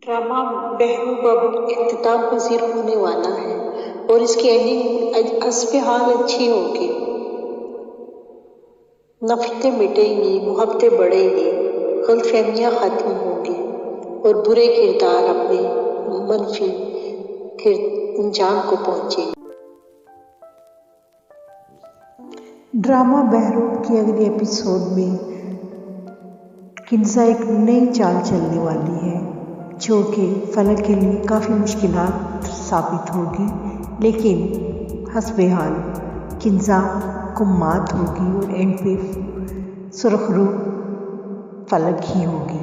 Drama महबूब अब इख्तिताम पज़ीर होने वाला है और इसकी एंडिंग हस्ब-ए-हाल अच्छी होगी। नफ़रतें मिटेंगी, मोहब्बतें बढ़ेंगी, गलतफ़हमियाँ ख़त्म होंगी और बुरे किरदार अपने मनफ़ी अंजाम को पहुँचेंगे। ड्रामा बहरूप की अगले एपिसोड में किन्ज़ा एक नई चाल चलने वाली है जो कि फलक के लिए काफ़ी मुश्किलात साबित होगी, लेकिन हस्ब-ए-हाल किन्ज़ा को मात होगी और एंड पे सुरखरू फलक ही होगी।